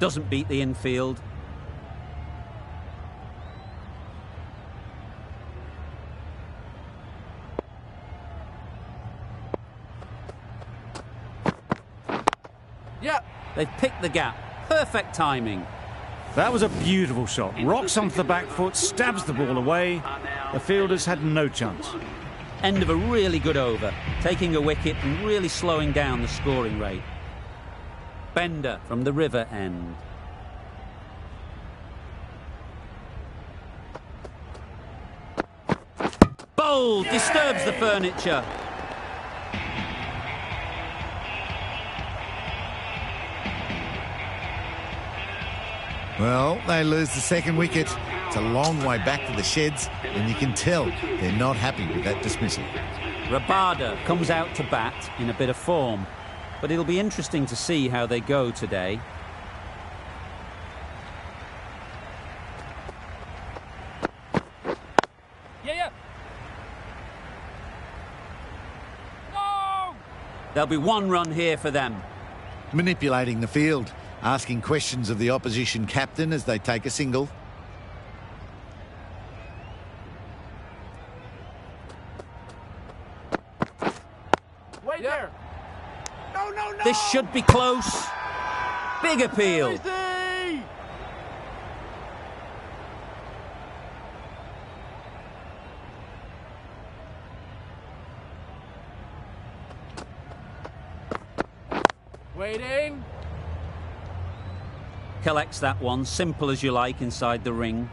Doesn't beat the infield. Yeah. They've picked the gap. Perfect timing. That was a beautiful shot. Rocks onto the back foot, stabs the ball away. The fielders had no chance. End of a really good over, taking a wicket and really slowing down the scoring rate. Bender from the river end. Bowled, disturbs the furniture. Well, they lose the second wicket. It's a long way back to the sheds, and you can tell they're not happy with that dismissal. Rabada comes out to bat in a bit of form, but it'll be interesting to see how they go today. Yeah. No! There'll be one run here for them. Manipulating the field, asking questions of the opposition captain as they take a single. Wait there. No. This should be close. Big appeal. Easy! Waiting. Collects that one, simple as you like, inside the ring.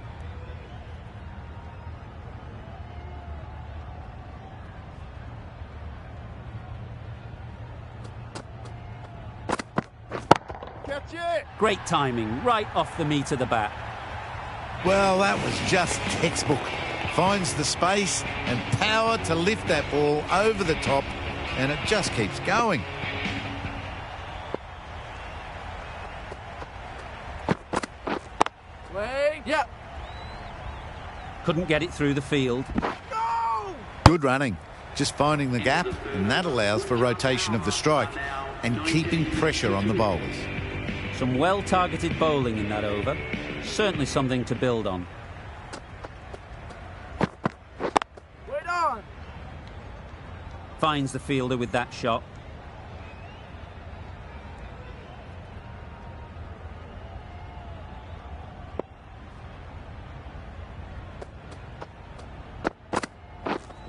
Catch it! Great timing, right off the meat of the bat. Well, that was just textbook. Finds the space and power to lift that ball over the top, and it just keeps going. Wait. Yeah. Couldn't get it through the field. No! Good running. Just finding the gap, and that allows for rotation of the strike and keeping pressure on the bowlers. Some well-targeted bowling in that over. Certainly something to build on. Wait on! Finds the fielder with that shot.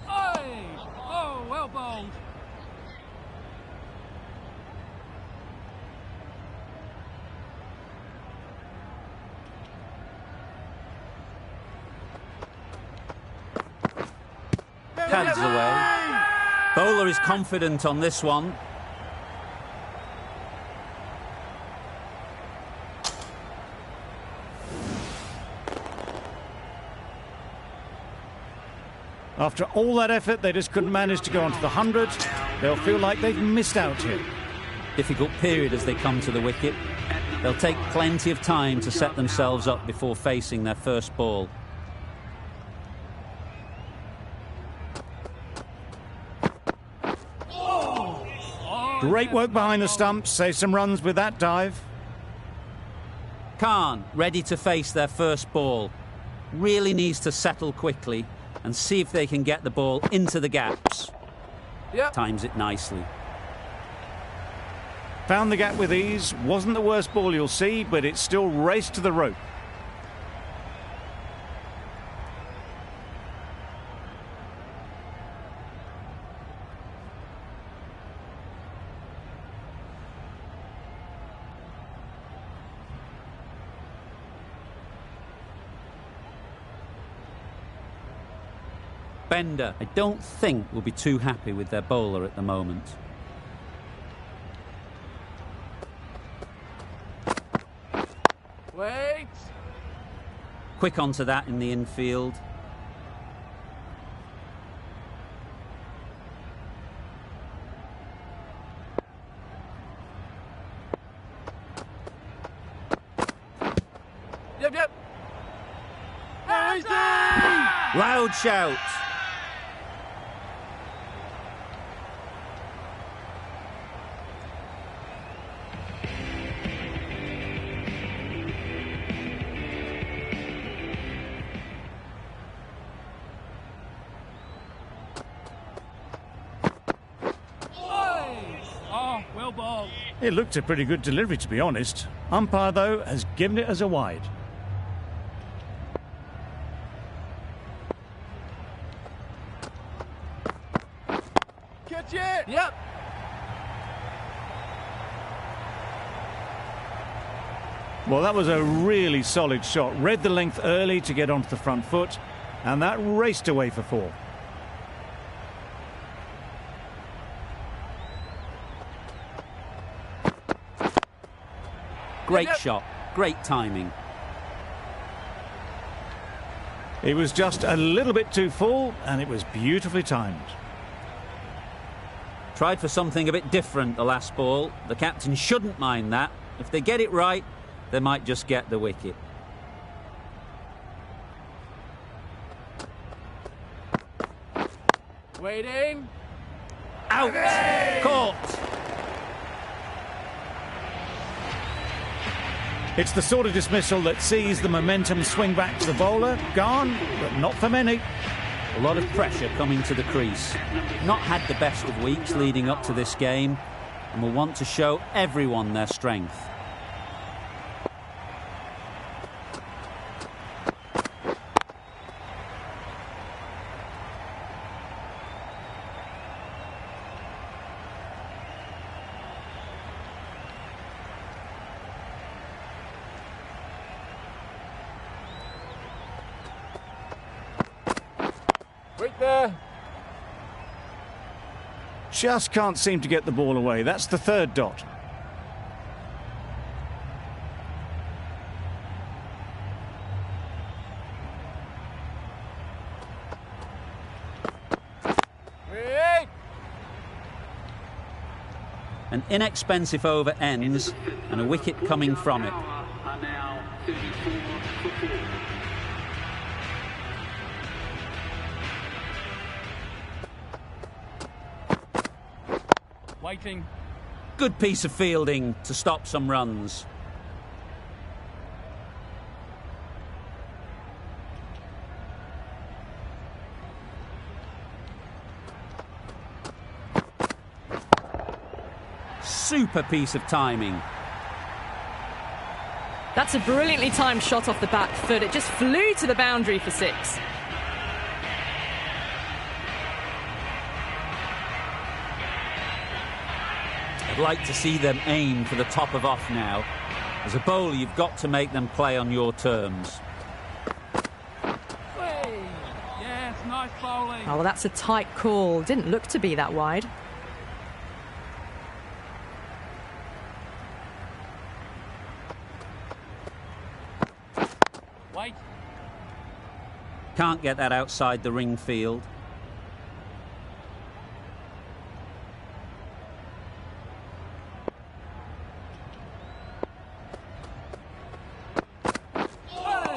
Oh, well bowled. Pads away. Bowler is confident on this one. After all that effort, they just couldn't manage to go onto the 100. They'll feel like they've missed out here. Difficult period as they come to the wicket. They'll take plenty of time to set themselves up before facing their first ball. Great work behind the stumps. Save some runs with that dive. Khan ready to face their first ball. Really needs to settle quickly and see if they can get the ball into the gaps. Yep. Times it nicely. Found the gap with ease. Wasn't the worst ball you'll see, but it still raced to the rope. Bender, I don't think, will be too happy with their bowler at the moment. Wait. Quick onto that in the infield. Yep. Easy! Loud shout. It looked a pretty good delivery, to be honest. Umpire, though, has given it as a wide. Catch it! Yep. Well, that was a really solid shot. Read the length early to get onto the front foot, and that raced away for 4. Great shot, great timing. It was just a little bit too full, and it was beautifully timed. Tried for something a bit different the last ball. The captain shouldn't mind that. If they get it right, they might just get the wicket. Waiting. Out! Caught! It's the sort of dismissal that sees the momentum swing back to the bowler. Gone, but not for many. A lot of pressure coming to the crease. Not had the best of weeks leading up to this game, and will want to show everyone their strength. Right there. Just can't seem to get the ball away. That's the 3rd dot. Wait. An inexpensive over ends, and a wicket coming from it. Waiting. Good piece of fielding to stop some runs. Super piece of timing. That's a brilliantly timed shot off the back foot. It just flew to the boundary for 6. I'd like to see them aim for the top of off now. As a bowler, you've got to make them play on your terms. Hey. Yes, nice bowling. Oh, well, that's a tight call. Didn't look to be that wide. Wait. Can't get that outside the ring field.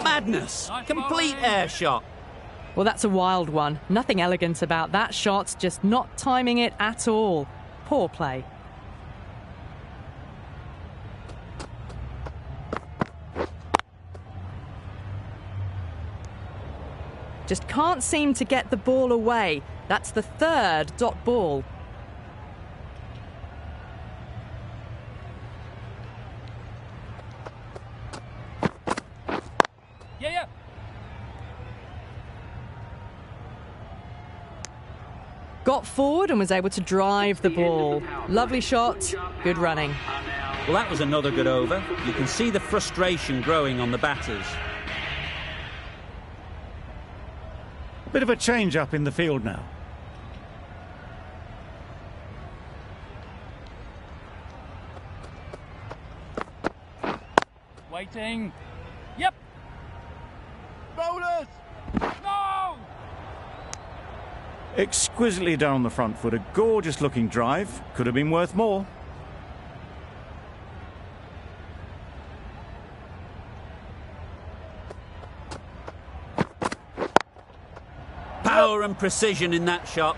Madness! Complete air shot. Well, that's a wild one. Nothing elegant about that shot, just not timing it at all. Poor play. Just can't seem to get the ball away. That's the 3rd dot ball. Yeah. Got forward and was able to drive the ball. Lovely shot, good running. Well, that was another good over. You can see the frustration growing on the batters. Bit of a change up in the field now. Waiting. Yep. Bowlers. No. Exquisitely down the front foot. A gorgeous looking drive. Could have been worth more. Power and precision in that shot.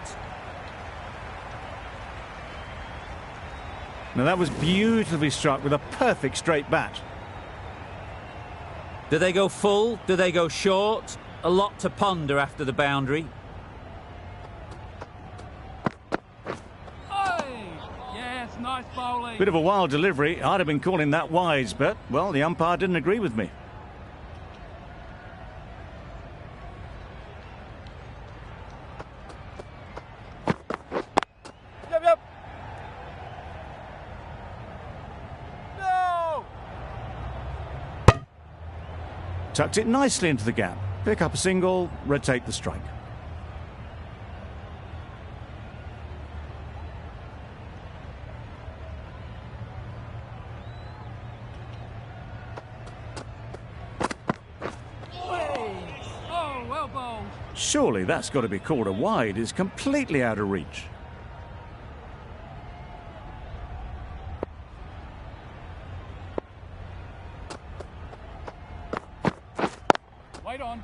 Now that was beautifully struck with a perfect straight bat. Do they go full? Do they go short? A lot to ponder after the boundary. Hey. Yes, nice bowling. bowling. Bit of a wild delivery. I'd have been calling that wise, but, well, the umpire didn't agree with me. Yep, yep. No! Tucked it nicely into the gap. Pick up a single, rotate the strike. Oh, well bowled. Surely that's got to be called a wide. It's completely out of reach. Wait on.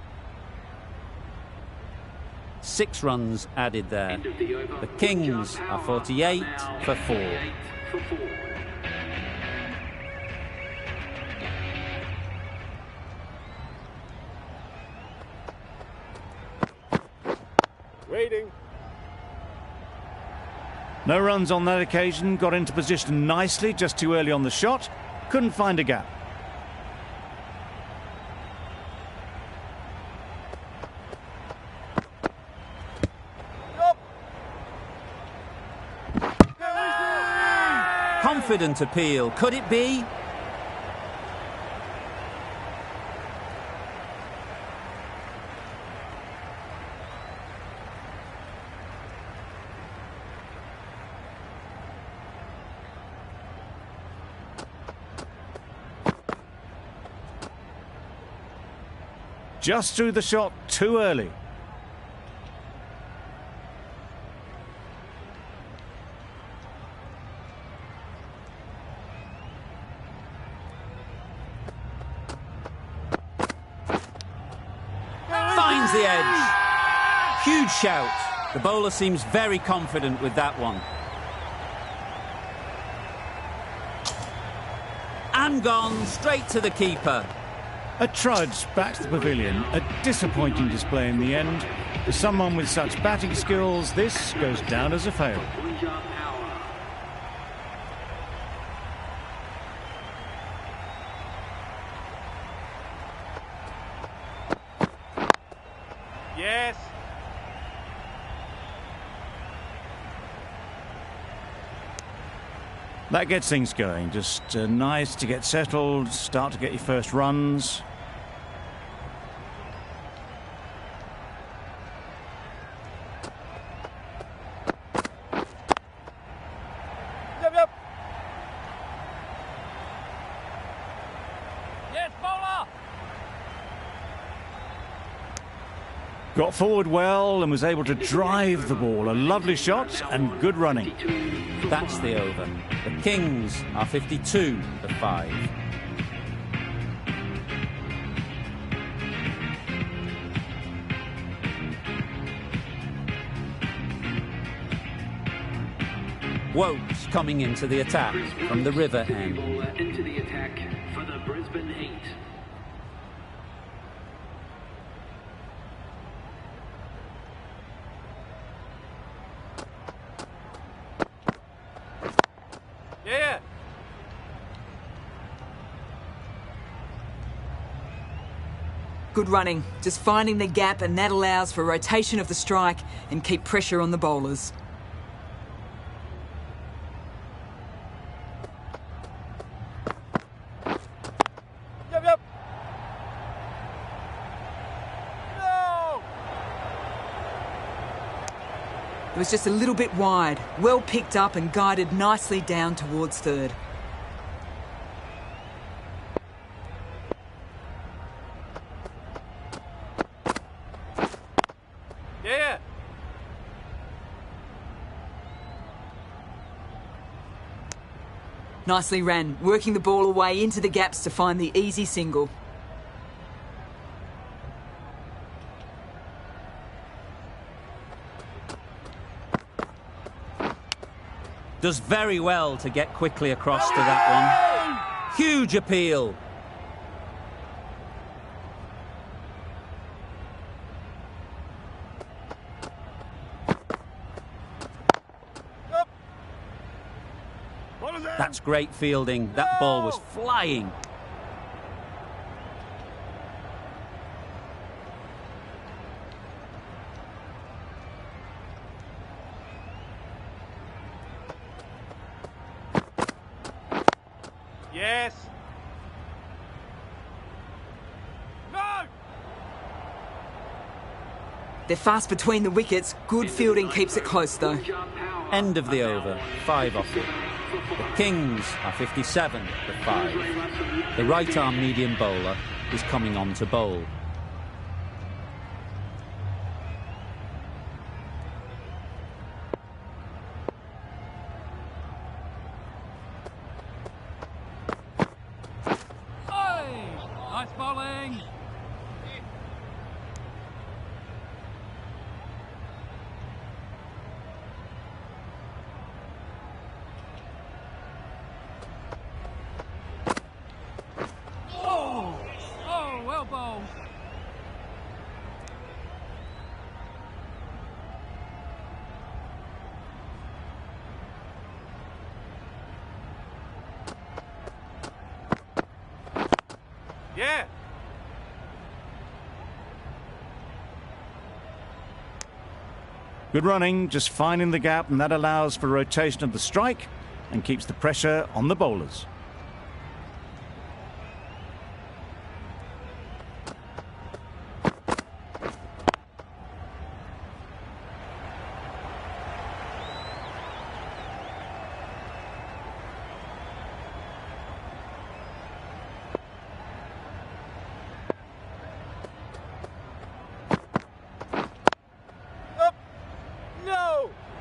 6 runs added there. The Kings are 48 for 4. Waiting. No runs on that occasion. Got into position nicely, just too early on the shot. Couldn't find a gap. Confident appeal. Could it be? Just threw the shot too early. Finds the edge. Huge shout. The bowler seems very confident with that one. And gone straight to the keeper. A trudge back to the pavilion. A disappointing display in the end. For someone with such batting skills, this goes down as a fail. Yes. That gets things going. Just nice to get settled, start to get your first runs. Yep, yep. Yes, bowler. Got forward well and was able to drive the ball. A lovely shot and good running. That's the over. The Kings are 52 for 5. Wokes coming into the attack from the river end. Into the attack for the Brisbane 8. Yeah. Good running, just finding the gap, and that allows for rotation of the strike and keep pressure on the bowlers. Yep, yep. No. It was just a little bit wide, well picked up and guided nicely down towards third. Yeah. Nicely ran, working the ball away into the gaps to find the easy single. Does very well to get quickly across to that one. Huge appeal. That's great fielding. That ball was flying. Yes. No. They're fast between the wickets. Good fielding keeps it close, though. End of the over. 5 off it. The Kings are 57 for 5. The right-arm medium bowler is coming on to bowl. Nice bowling. Oh, well bowled. Yeah. Good running, just finding the gap, and that allows for rotation of the strike and keeps the pressure on the bowlers.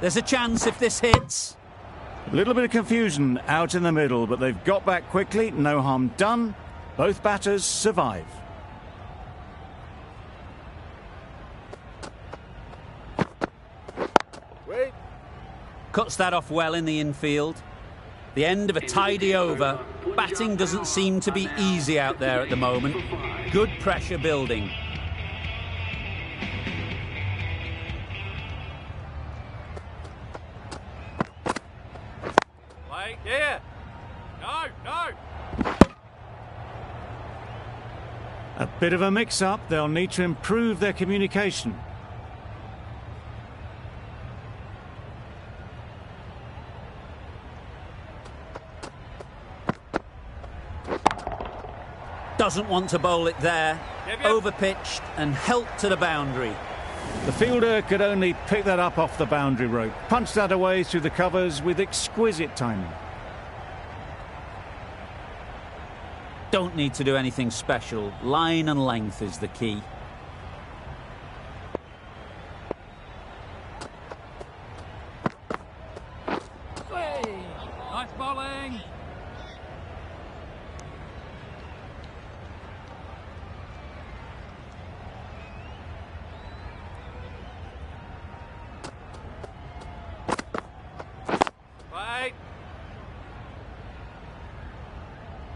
There's a chance if this hits. A little bit of confusion out in the middle, but they've got back quickly. No harm done. Both batters survive. Wait. Cuts that off well in the infield. The end of a tidy over. Batting doesn't seem to be easy out there at the moment. Good pressure building. Yeah. No. A bit of a mix-up. They'll need to improve their communication. Doesn't want to bowl it there. Yep. Overpitched and helped to the boundary. The fielder could only pick that up off the boundary rope. Punched that away through the covers with exquisite timing. Don't need to do anything special. Line and length is the key. Nice bowling.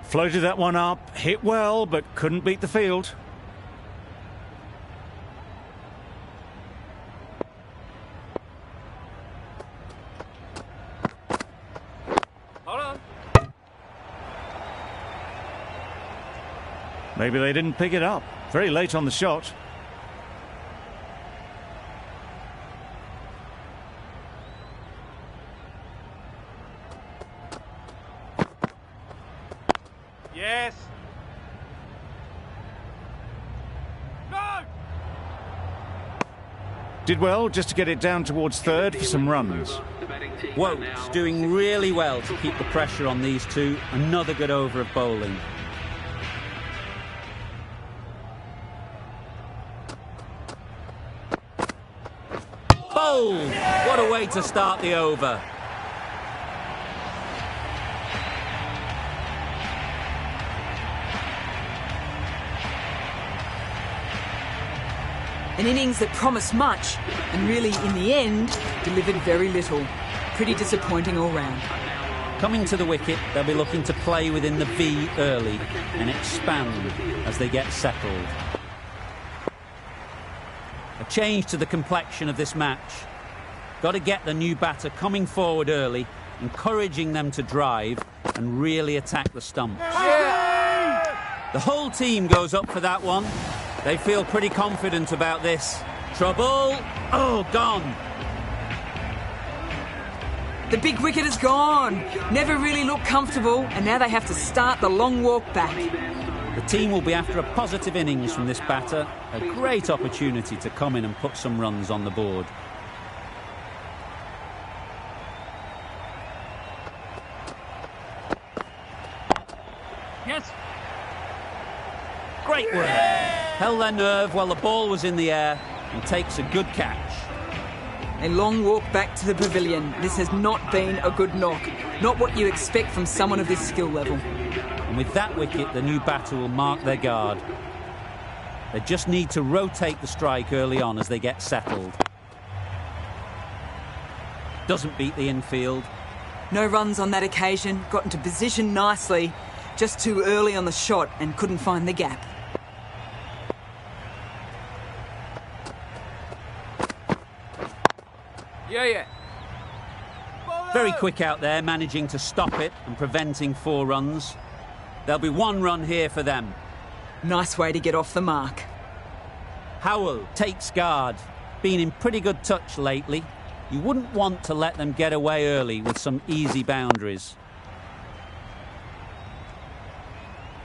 Floated that one up, hit well, but couldn't beat the field. Hold on. Maybe they didn't pick it up. Very late on the shot. Yes. No. Did well just to get it down towards third for some runs. Woakes doing really well to keep the pressure on these two. Another good over of bowling. Bowled! What a way to start the over. An innings that promised much and really, in the end, delivered very little. Pretty disappointing all round. Coming to the wicket, they'll be looking to play within the V early and expand as they get settled. A change to the complexion of this match. Got to get the new batter coming forward early, encouraging them to drive and really attack the stumps. The whole team goes up for that one. They feel pretty confident about this. Trouble. Oh, gone. The big wicket is gone. Never really looked comfortable, and now they have to start the long walk back. The team will be after a positive innings from this batter. A great opportunity to come in and put some runs on the board. Yes. Great work. Held their nerve while the ball was in the air and takes a good catch. A long walk back to the pavilion. This has not been a good knock. Not what you expect from someone of this skill level. And with that wicket, the new batter will mark their guard. They just need to rotate the strike early on as they get settled. Doesn't beat the infield. No runs on that occasion. Got into position nicely. Just too early on the shot and couldn't find the gap. Yeah. Very quick out there, managing to stop it and preventing 4 runs. There'll be 1 run here for them. Nice way to get off the mark. Howell takes guard. Been in pretty good touch lately. You wouldn't want to let them get away early with some easy boundaries.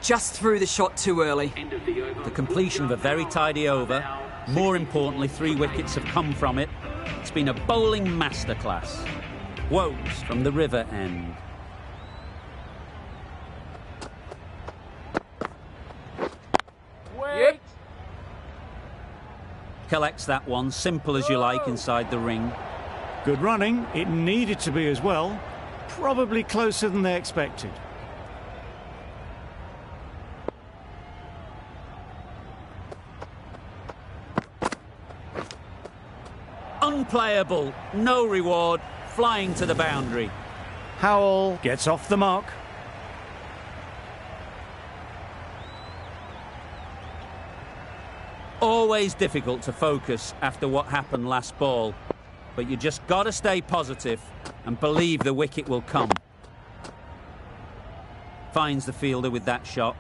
Just threw the shot too early. The completion of a very tidy over. More importantly, 3 wickets have come from it. It's been a bowling masterclass. Woes from the river end. Wait. Collects that one, simple as you like, inside the ring. Good running. It needed to be as well. Probably closer than they expected. Unplayable, no reward, flying to the boundary. Howell gets off the mark. Always difficult to focus after what happened last ball, but you just got to stay positive and believe the wicket will come. Finds the fielder with that shot.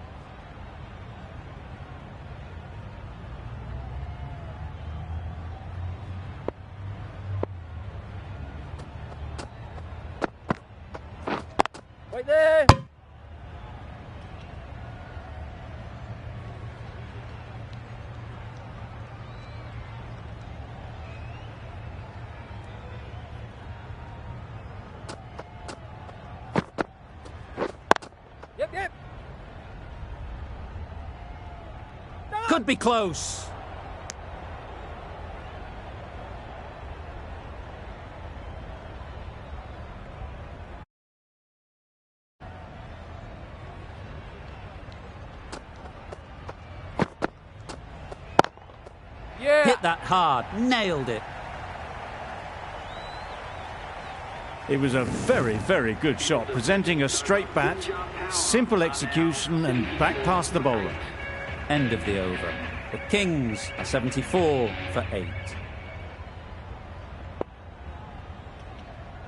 Right there. Yep. Could be close. Yeah. Hit that hard, nailed it. It was a very, very good shot, presenting a straight bat, simple execution and back past the bowler. End of the over. The Kings are 74 for 8.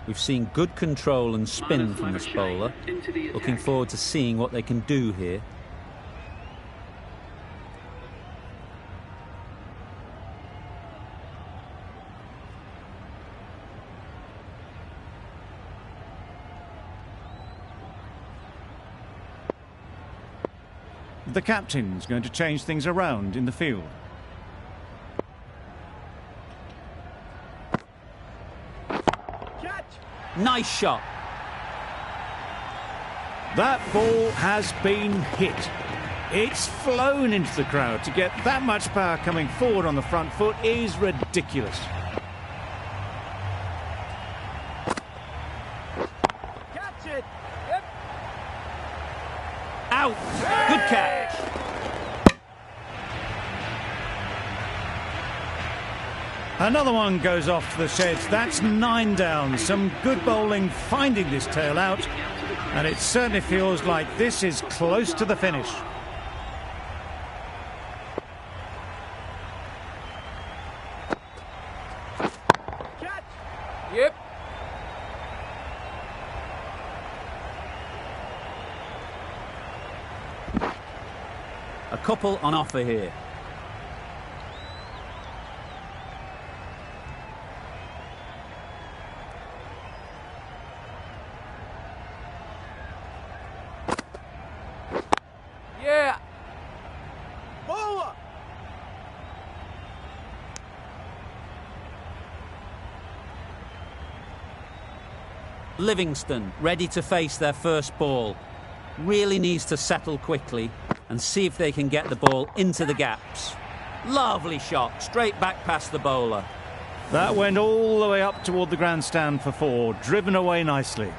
We've seen good control and spin from this bowler. Looking forward to seeing what they can do here. The captain's going to change things around in the field. Catch. Nice shot. That ball has been hit. It's flown into the crowd. To get that much power coming forward on the front foot is ridiculous. Catch it. Yep. Out. Good catch. Another one goes off to the sheds. That's 9 down. Some good bowling finding this tail out. And it certainly feels like this is close to the finish. Catch. Yep. A couple on offer here. Yeah. Bowler. Livingston ready to face their first ball. Really needs to settle quickly and see if they can get the ball into the gaps. Lovely shot, straight back past the bowler. That went all the way up toward the grandstand for 4, driven away nicely.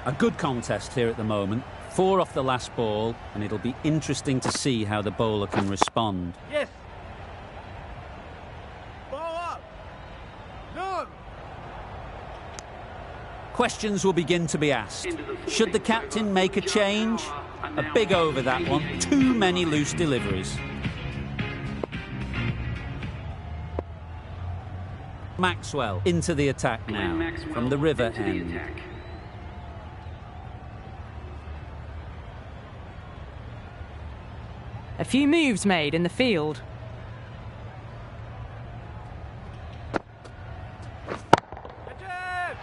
A good contest here at the moment. 4 off the last ball, and it'll be interesting to see how the bowler can respond. Yes. Ball up. None. Questions will begin to be asked. Should the captain make a change? A big over, that one. Too many loose deliveries. Maxwell into the attack now from the river end. A few moves made in the field.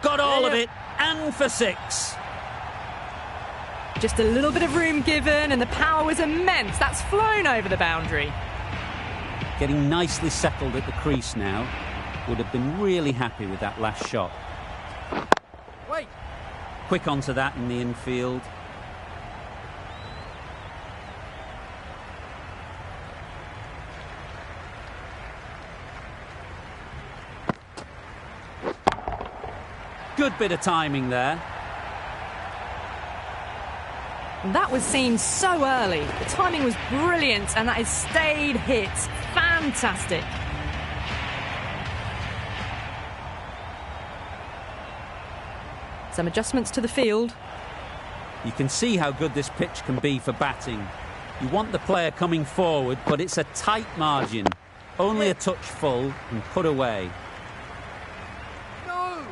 Got all of it, and for 6. Just a little bit of room given, and the power was immense. That's flown over the boundary. Getting nicely settled at the crease now. Would have been really happy with that last shot. Wait. Quick onto that in the infield. Good bit of timing there. That was seen so early. The timing was brilliant, and that has stayed hit. Fantastic. Some adjustments to the field. You can see how good this pitch can be for batting. You want the player coming forward, but it's a tight margin. Only a touch full and put away. No.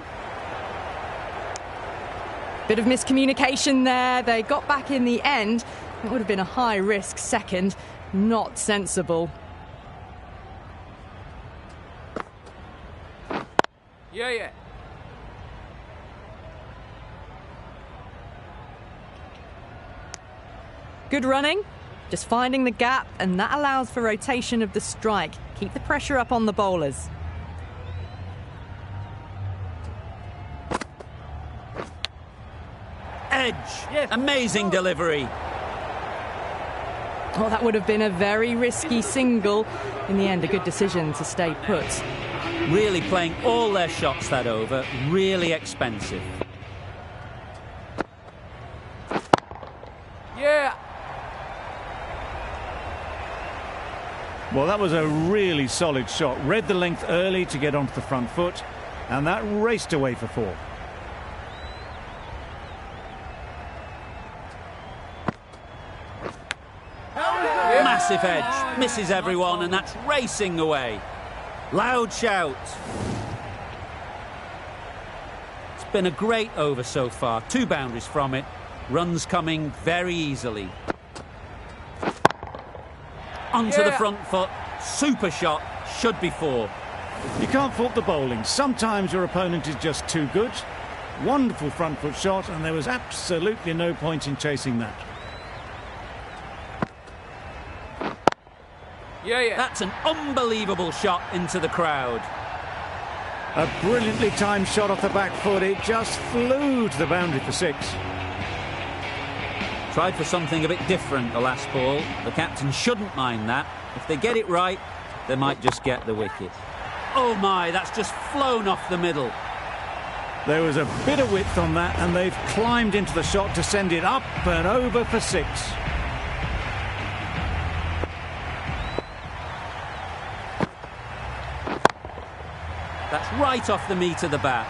Bit of miscommunication there. They got back in the end. It would have been a high-risk second. Not sensible. Yeah. Good running, just finding the gap, and that allows for rotation of the strike. Keep the pressure up on the bowlers. Edge. Yes. Amazing delivery. Oh, that would have been a very risky single. In the end, a good decision to stay put. Really playing all their shots that over. Really expensive. Yeah. Well, that was a really solid shot. Read the length early to get onto the front foot, and that raced away for 4. Massive edge. Misses everyone, and that's racing away. Loud shout. It's been a great over so far. 2 boundaries from it. Runs coming very easily. Onto the front foot. Super shot. Should be 4. You can't fault the bowling. Sometimes your opponent is just too good. Wonderful front foot shot, and there was absolutely no point in chasing that. Yeah. That's an unbelievable shot into the crowd. A brilliantly timed shot off the back foot. It just flew to the boundary for 6. Tried for something a bit different the last ball. The captain shouldn't mind that. If they get it right, they might just get the wicket. Oh my, that's just flown off the middle. There was a bit of width on that, and they've climbed into the shot to send it up and over for 6. That's right off the meat of the bat.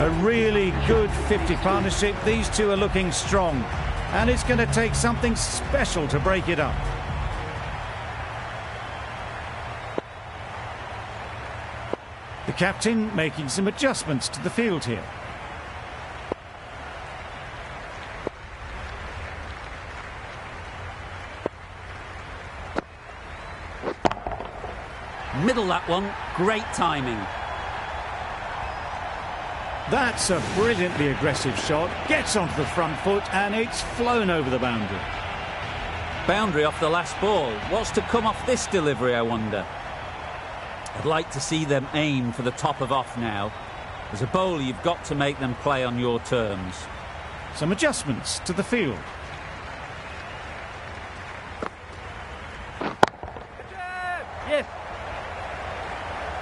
A really good 50 partnership. These two are looking strong, and it's going to take something special to break it up. The captain making some adjustments to the field here. Middle that one, great timing. That's a brilliantly aggressive shot. Gets onto the front foot and it's flown over the boundary. Boundary off the last ball. What's to come off this delivery, I wonder? I'd like to see them aim for the top of off now. As a bowler, you've got to make them play on your terms. Some adjustments to the field. Yes.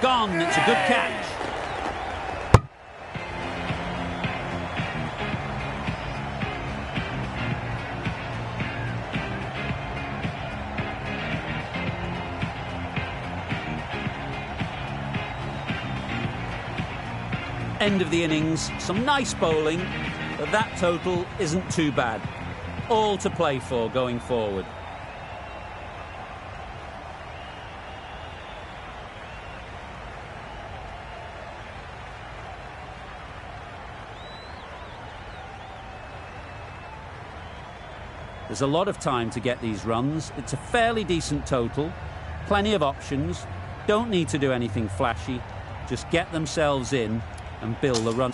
Gone, it's a good catch. End of the innings, some nice bowling, but that total isn't too bad. All to play for going forward. There's a lot of time to get these runs. It's a fairly decent total, plenty of options, don't need to do anything flashy, just get themselves in and build the run.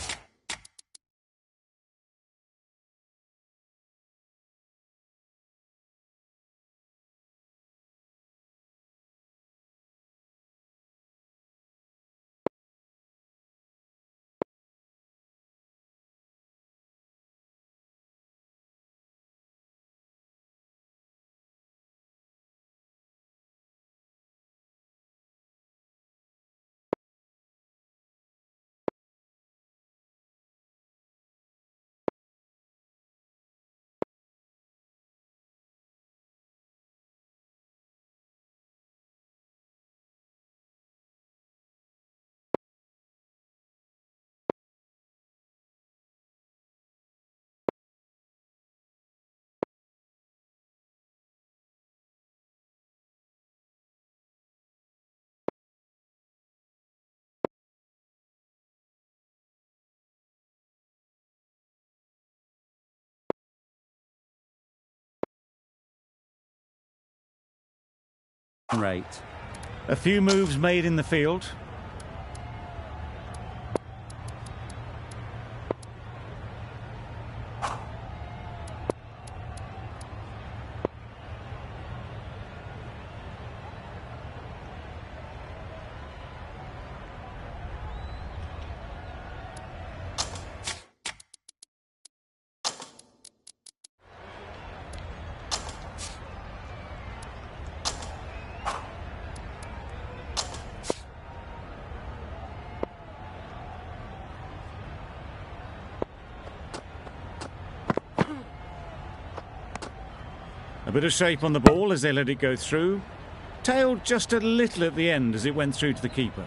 Rate. A few moves made in the field. A bit of shape on the ball as they let it go through. Tailed just a little at the end as it went through to the keeper.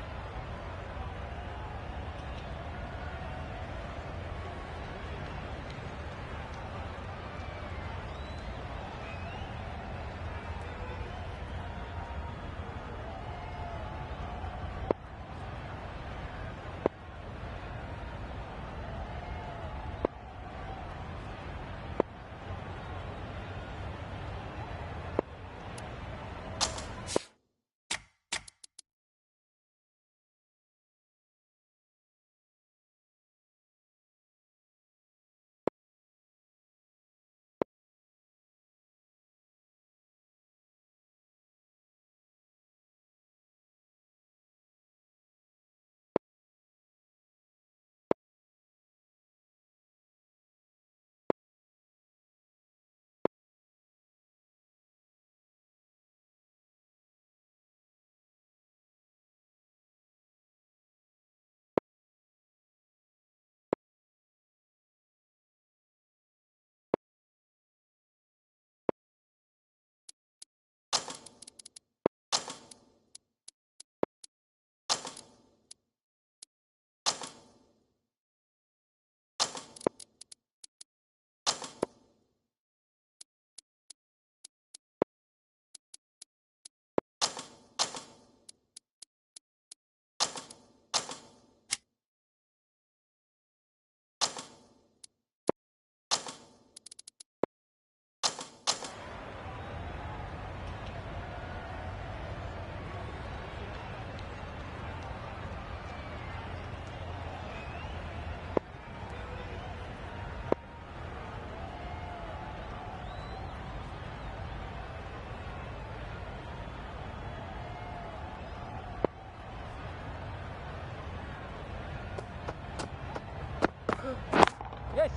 Yes.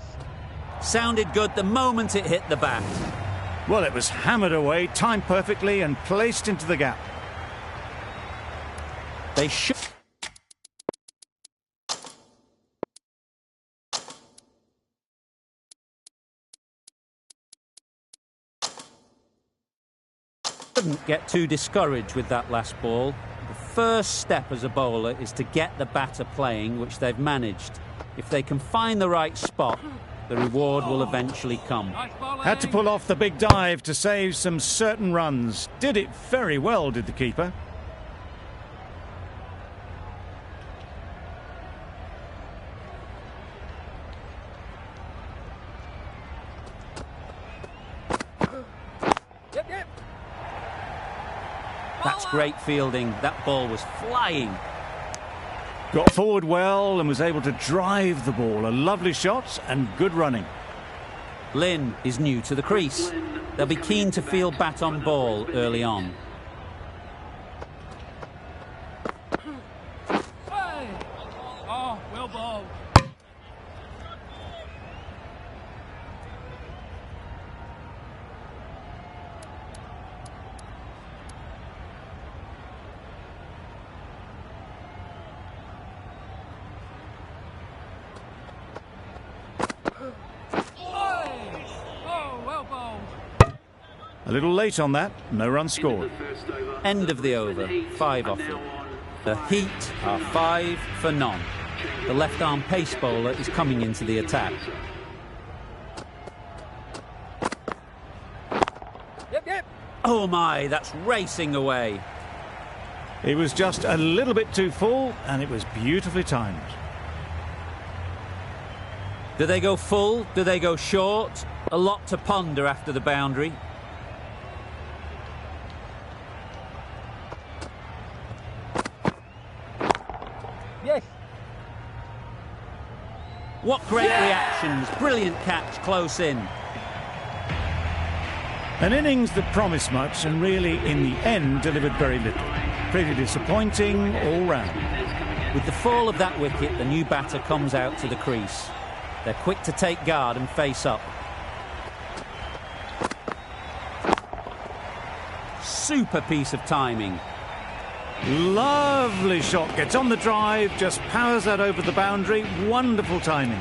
Sounded good the moment it hit the bat. Well, it was hammered away, timed perfectly and placed into the gap. They should... shouldn't get too discouraged with that last ball. The first step as a bowler is to get the batter playing, which they've managed. If they can find the right spot, the reward will eventually come. Had to pull off the big dive to save some certain runs. Did it very well, did the keeper. Yep. That's great fielding. That ball was flying. Got forward well and was able to drive the ball. A lovely shot and good running. Lynn is new to the crease. They'll be keen to field bat on ball early on. Hey. Oh, well bowled. A little late on that, no run scored. End of the over, 5 off it. The Heat are 5 for none. The left-arm pace bowler is coming into the attack. Yep. Oh my, that's racing away. It was just a little bit too full and it was beautifully timed. Do they go full? Do they go short? A lot to ponder after the boundary. Yes. What great reactions. Brilliant catch close in. An innings that promised much and really, in the end, delivered very little. Pretty disappointing all round. With the fall of that wicket, the new batter comes out to the crease. They're quick to take guard and face up. Super piece of timing. Lovely shot, gets on the drive, just powers that over the boundary. Wonderful timing.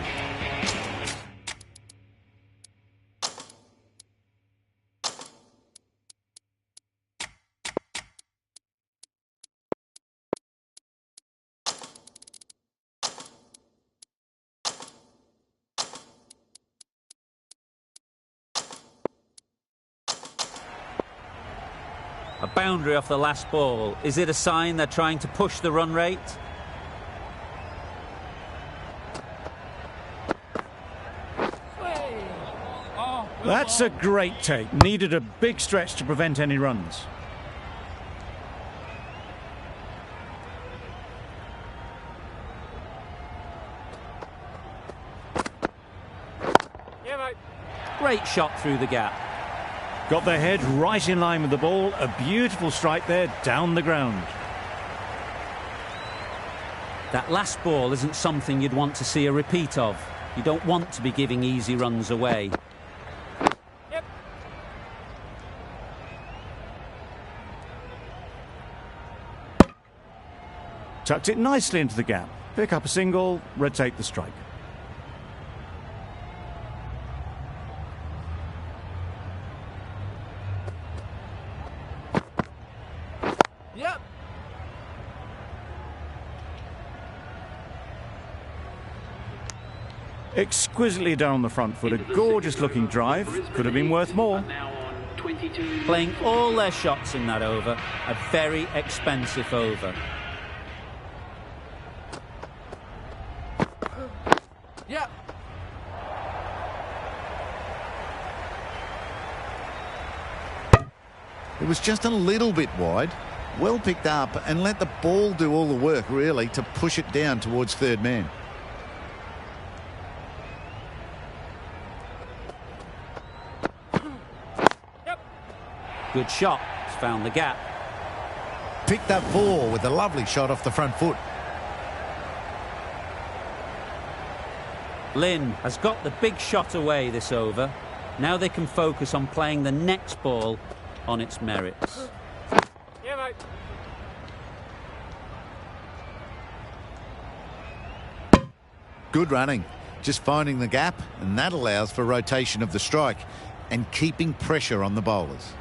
A boundary off the last ball. Is it a sign they're trying to push the run rate? That's a great take. Needed a big stretch to prevent any runs. Yeah, mate. Great shot through the gap. Got their head right in line with the ball. A beautiful strike there, down the ground. That last ball isn't something you'd want to see a repeat of. You don't want to be giving easy runs away. Yep. Tucked it nicely into the gap. Pick up a single, rotate the strike. Yep. Exquisitely down on the front foot. A gorgeous looking drive. Could have been worth more. Playing all their shots in that over. A very expensive over. Yep. It was just a little bit wide. Well picked up and let the ball do all the work, really, to push it down towards third man. Good shot. It's found the gap. Picked that ball with a lovely shot off the front foot. Lynn has got the big shot away this over. Now they can focus on playing the next ball on its merits. Yeah, mate. Good running. Just finding the gap, and that allows for rotation of the strike and keeping pressure on the bowlers.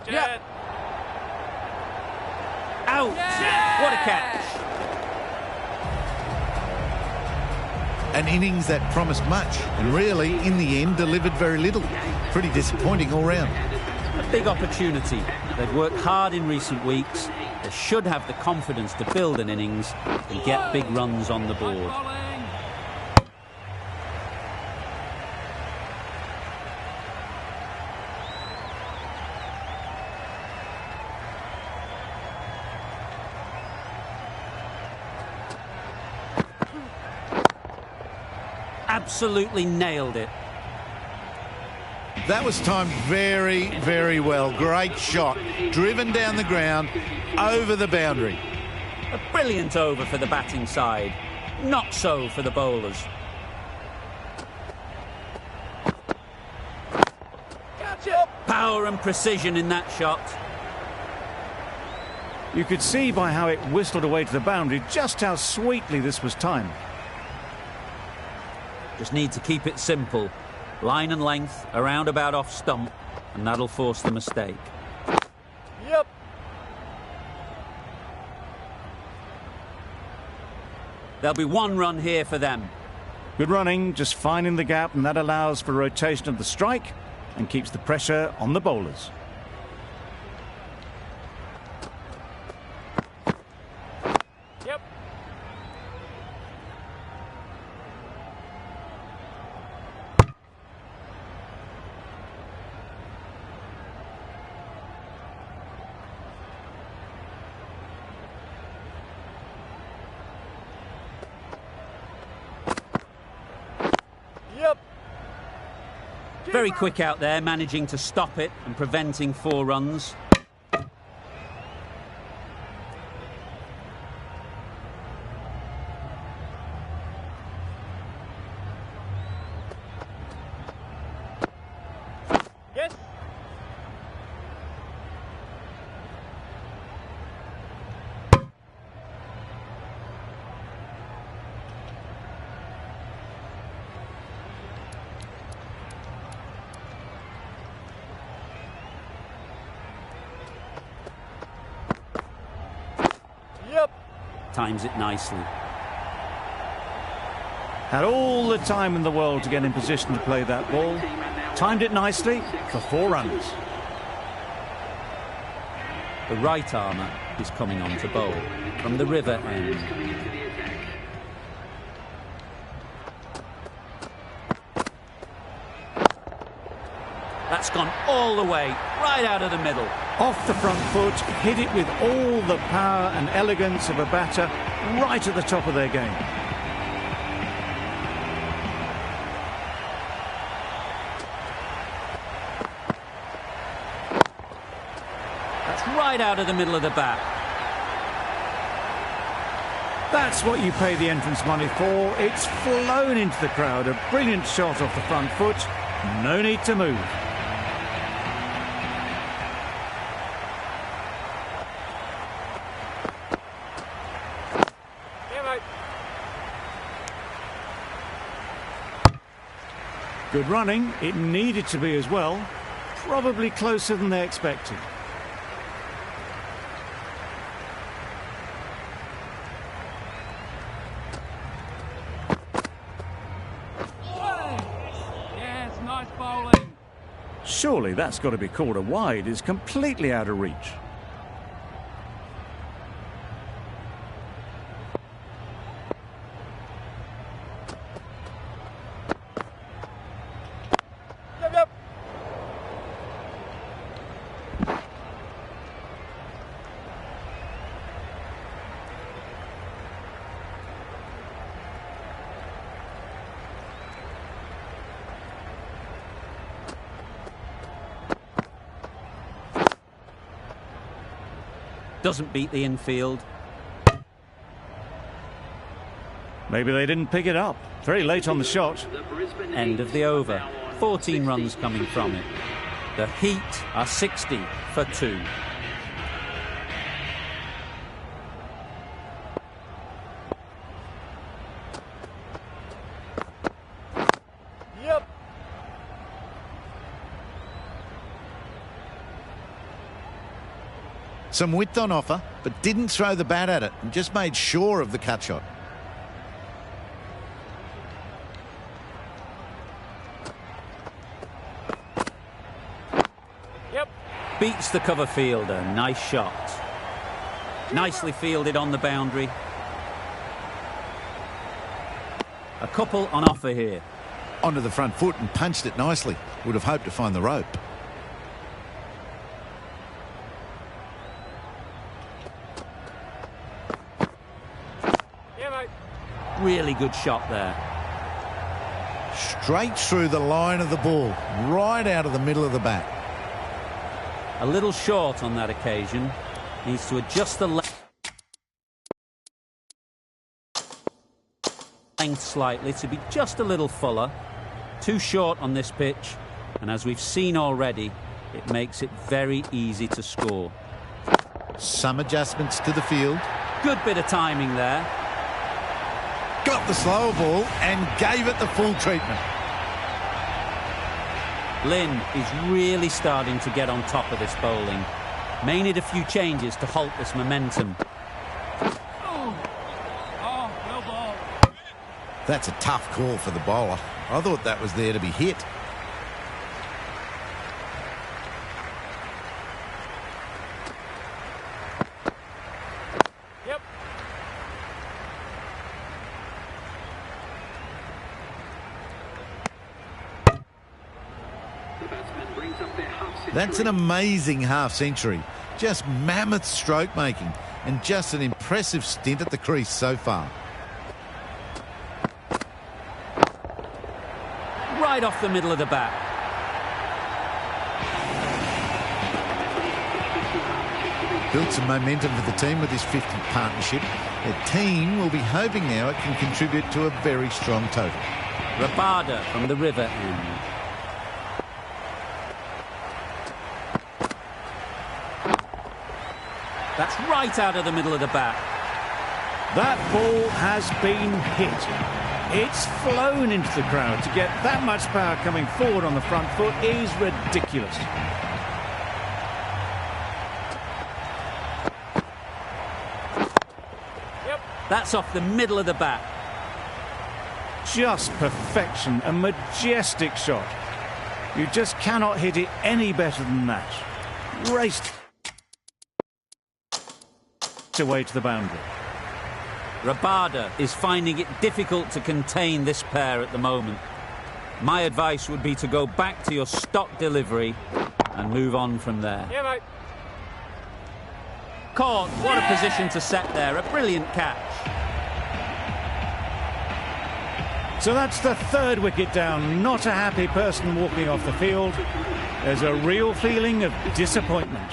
Yeah. Out! Yeah! What a catch! An innings that promised much and really, in the end, delivered very little. Pretty disappointing all round. A big opportunity. They've worked hard in recent weeks. They should have the confidence to build an innings and get big runs on the board. Bowling. Absolutely nailed it. That was timed very, very well. Great shot. Driven down the ground, over the boundary. A brilliant over for the batting side. Not so for the bowlers. Gotcha. Power and precision in that shot. You could see by how it whistled away to the boundary just how sweetly this was timed. Just need to keep it simple. Line and length, around about off stump, and that'll force the mistake. Yep. There'll be one run here for them. Good running, just finding the gap, and that allows for rotation of the strike and keeps the pressure on the bowlers. Yep. Yep. Very quick out there, managing to stop it and preventing 4 runs. Yes. Yep. Times it nicely. Had all the time in the world to get in position to play that ball. Timed it nicely for 4 runs. The right armour is coming on to bowl from the river end. That's gone all the way, right out of the middle. Off the front foot, hit it with all the power and elegance of a batter right at the top of their game. That's right out of the middle of the bat. That's what you pay the entrance money for. It's flown into the crowd. A brilliant shot off the front foot. No need to move. Yeah, mate. Good running. It needed to be as well. Probably closer than they expected. Yes, nice bowling. Surely that's got to be called a wide. It's completely out of reach. Yep, yep. doesn't beat the infield. Maybe they didn't pick it up. Very late on the shot. End of the over. 14 runs coming from it. The Heat are 60 for 2. Yep. Some width on offer, but didn't throw the bat at it and just made sure of the cut shot. Beats the cover fielder. Nice shot. Nicely fielded on the boundary. A couple on offer here. Onto the front foot and punched it nicely. Would have hoped to find the rope. Yeah, mate. Really good shot there. Straight through the line of the ball. Right out of the middle of the bat. A little short on that occasion. Needs to adjust the length slightly to be just a little fuller. Too short on this pitch, and as we've seen already, it makes it very easy to score. Some adjustments to the field. Good bit of timing there. Got the slower ball and gave it the full treatment. Lynn is really starting to get on top of this bowling. May need a few changes to halt this momentum. Oh, well ball. That's a tough call for the bowler. I thought that was there to be hit. Yep. That's an amazing half-century. Just mammoth stroke making and just an impressive stint at the crease so far. Right off the middle of the bat. Built some momentum for the team with this 50 partnership. The team will be hoping now it can contribute to a very strong total. Rabada from the river end. That's right out of the middle of the bat. That ball has been hit. It's flown into the crowd. To get that much power coming forward on the front foot is ridiculous. Yep. That's off the middle of the bat. Just perfection, a majestic shot. You just cannot hit it any better than that. Raced away to the boundary. Rabada is finding it difficult to contain this pair at the moment. My advice would be to go back to your stock delivery and move on from there. Yeah, mate. Caught. What a position to set there. A brilliant catch. So that's the third wicket down. Not a happy person walking off the field. There's a real feeling of disappointment.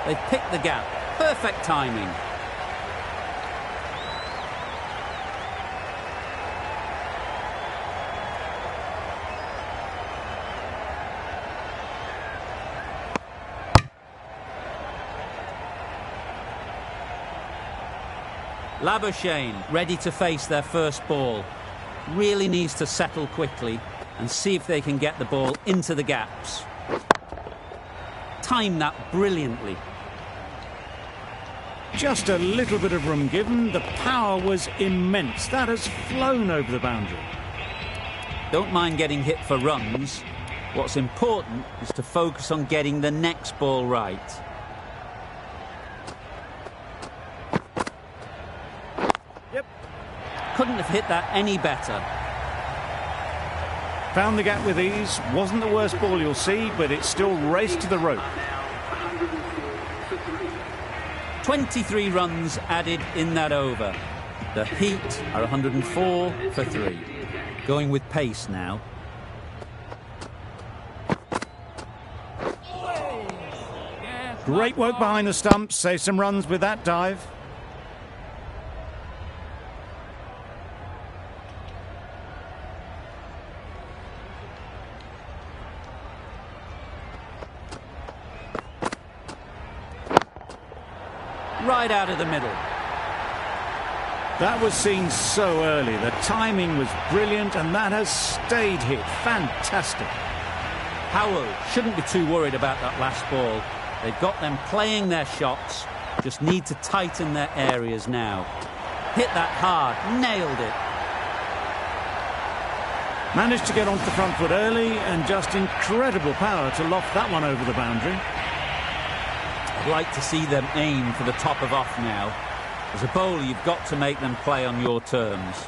They've picked the gap. Perfect timing. Labuschagne ready to face their first ball. Really needs to settle quickly and see if they can get the ball into the gaps. Time that brilliantly. Just a little bit of room given. The power was immense. That has flown over the boundary. Don't mind getting hit for runs. What's important is to focus on getting the next ball right. Yep. Couldn't have hit that any better. Found the gap with ease. Wasn't the worst ball you'll see, but it still raced to the rope. 23 runs added in that over. The Heat are 104 for 3. Going with pace now. Great work behind the stumps. Save some runs with that dive. Right out of the middle. That was seen so early. The timing was brilliant, and that has stayed hit. Fantastic. Howell shouldn't be too worried about that last ball. They've got them playing their shots, just need to tighten their areas now. Hit that hard, nailed it. Managed to get onto the front foot early, and just incredible power to loft that one over the boundary. I'd like to see them aim for the top of off now. As a bowler, you've got to make them play on your terms.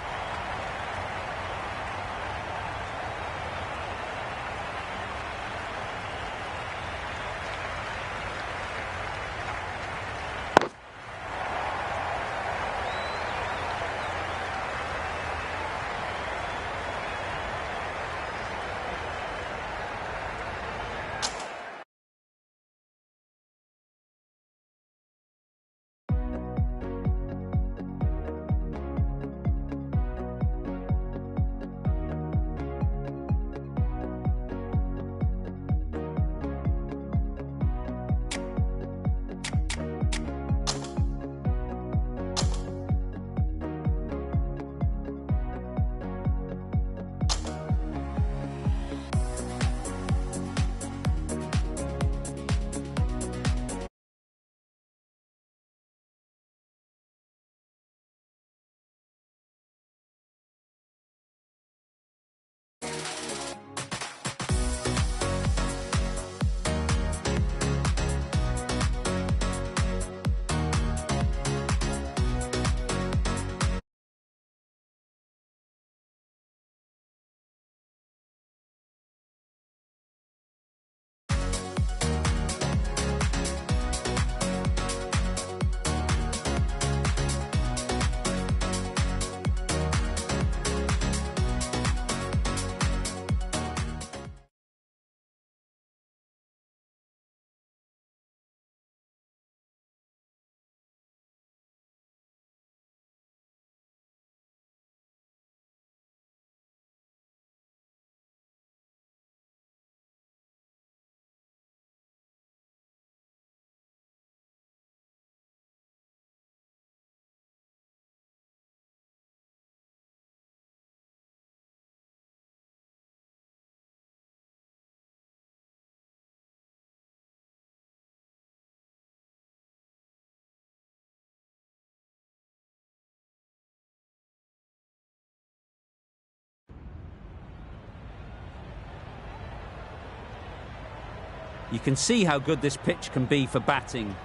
You can see how good this pitch can be for batting.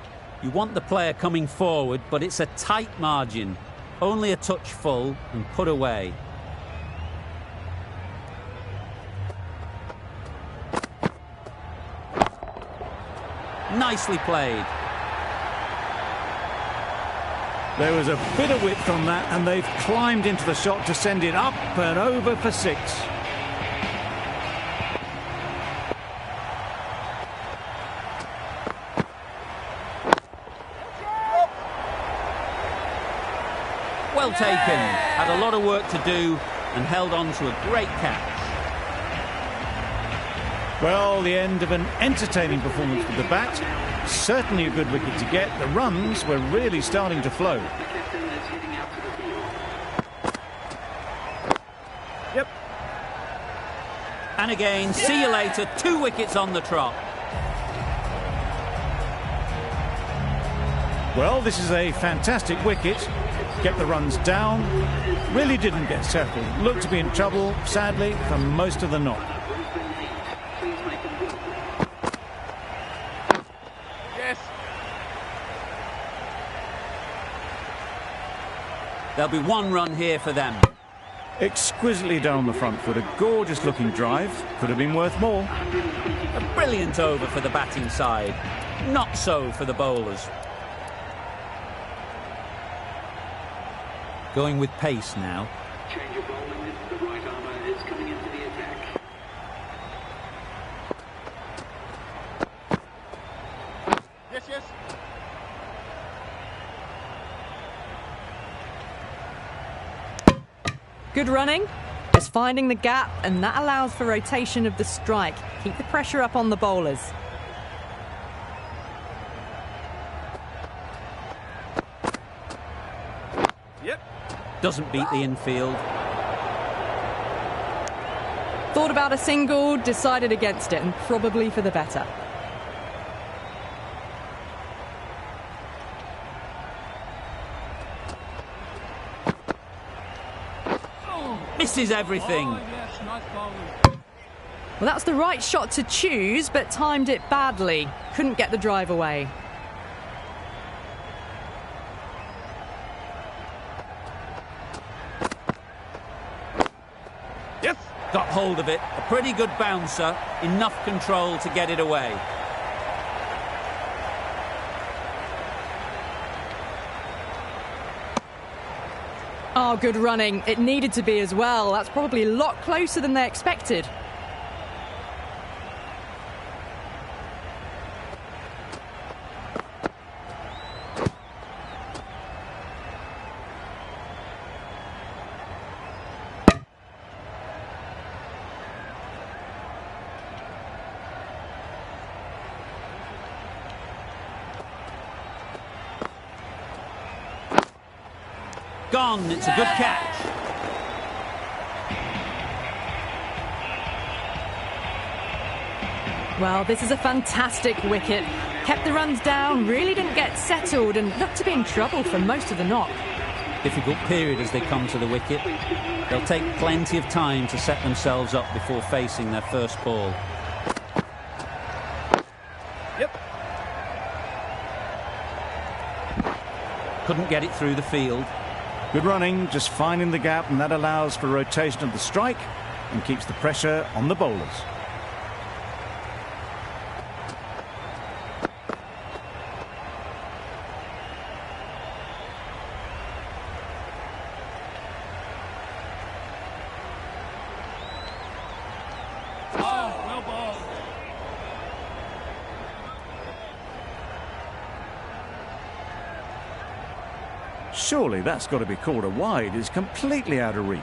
You want the player coming forward, but it's a tight margin. Only a touch full and put away. Nicely played. There was a bit of width on that, and they've climbed into the shot to send it up and over for 6. Well taken. Had a lot of work to do and held on to a great catch. Well, the end of an entertaining performance with the bat. Certainly a good wicket to get. The runs were really starting to flow. Yep. And again, see you later. 2 wickets on the trot. Well, this is a fantastic wicket. Get the runs down. Really didn't get settled. Looked to be in trouble, sadly, for most of the knock. Yes. There'll be 1 run here for them. Exquisitely down the front foot. A gorgeous looking drive. Could have been worth more. A brilliant over for the batting side. Not so for the bowlers. Going with pace now. Change of bowling. The right armour is coming into the attack. Yes, yes. Good running. Just finding the gap, and that allows for rotation of the strike. Keep the pressure up on the bowlers. Yep. Doesn't beat the infield. Thought about a single, decided against it, and probably for the better. Misses everything. Oh, yes, nice bowling. Well, that's the right shot to choose, but timed it badly. Couldn't get the drive away. Yes. Got hold of it. A pretty good bouncer. Enough control to get it away. Oh, good running. It needed to be as well. That's probably a lot closer than they expected. Gone. It's a good catch. Well, this is a fantastic wicket. Kept the runs down, really didn't get settled, and looked to be in trouble for most of the knock. Difficult period as they come to the wicket. They'll take plenty of time to set themselves up before facing their first ball. Yep. Couldn't get it through the field. Good running, just finding the gap, and that allows for rotation of the strike and keeps the pressure on the bowlers. Oh, well bowled. Surely that's got to be called a wide. It's completely out of reach.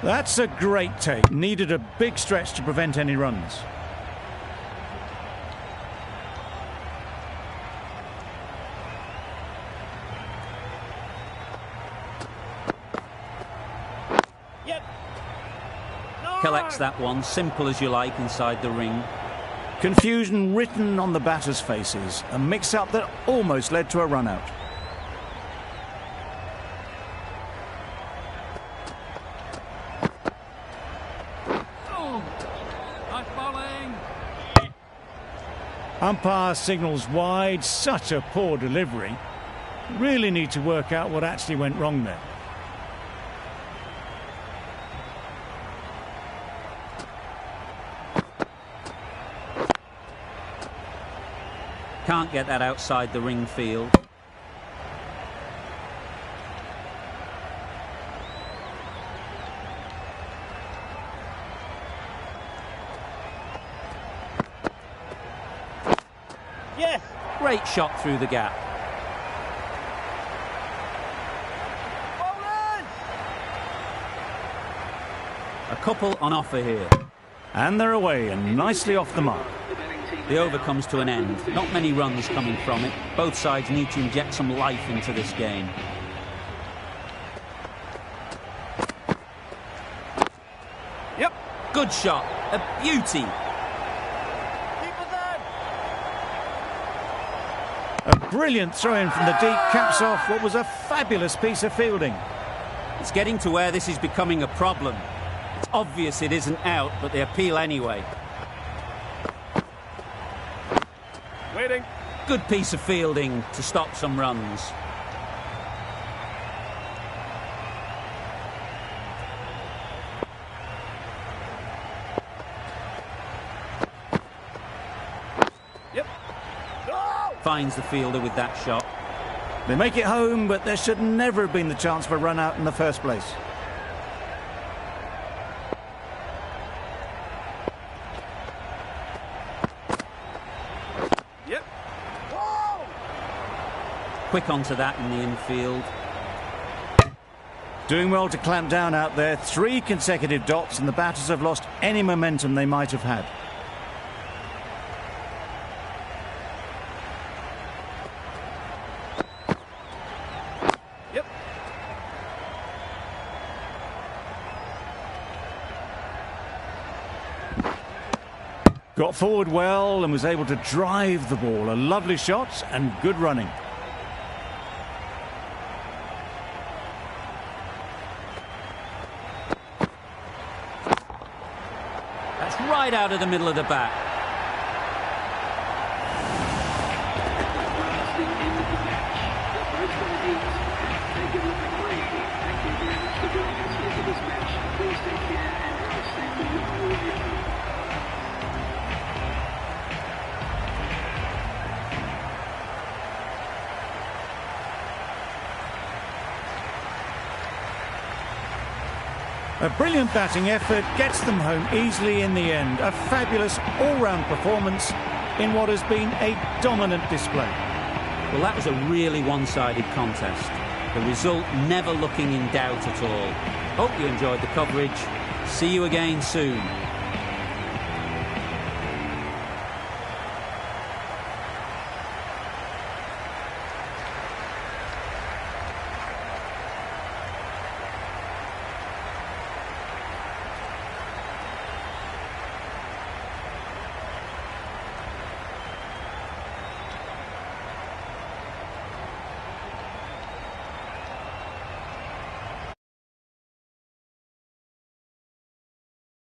That's a great take. Needed a big stretch to prevent any runs. Yep. Collects that one, simple as you like, inside the ring. Confusion written on the batters' faces. A mix-up that almost led to a run-out. Nice bowling. Umpire signals wide. Such a poor delivery. Really need to work out what actually went wrong there. Can't get that outside the ring field. Yes. Great shot through the gap. Bowlers. A couple on offer here. And they're away and nicely off the mark. The batting team The over comes to an end. Not many runs coming from it. Both sides need to inject some life into this game. Yep. Good shot. A beauty. Keep it there. A brilliant throw-in from the deep caps off what was a fabulous piece of fielding. It's getting to where this is becoming a problem. It's obvious it isn't out, but they appeal anyway. Waiting. Good piece of fielding to stop some runs. Yep. Oh! Finds the fielder with that shot. They make it home, but there should never have been the chance for a run out in the first place. Yep. Whoa! Quick onto that in the infield. Doing well to clamp down out there. 3 consecutive dots, and the batters have lost any momentum they might have had. Yep. Got forward well and was able to drive the ball. A lovely shot and good running. That's right out of the middle of the bat. That's the end of the match. The first one eight. Thank you, McLean. Thank you very much for joining us into this match. Please take care and have a safe and long way. A brilliant batting effort gets them home easily in the end. A fabulous all-round performance in what has been a dominant display. Well, that was a really one-sided contest. The result never looking in doubt at all. Hope you enjoyed the coverage. See you again soon.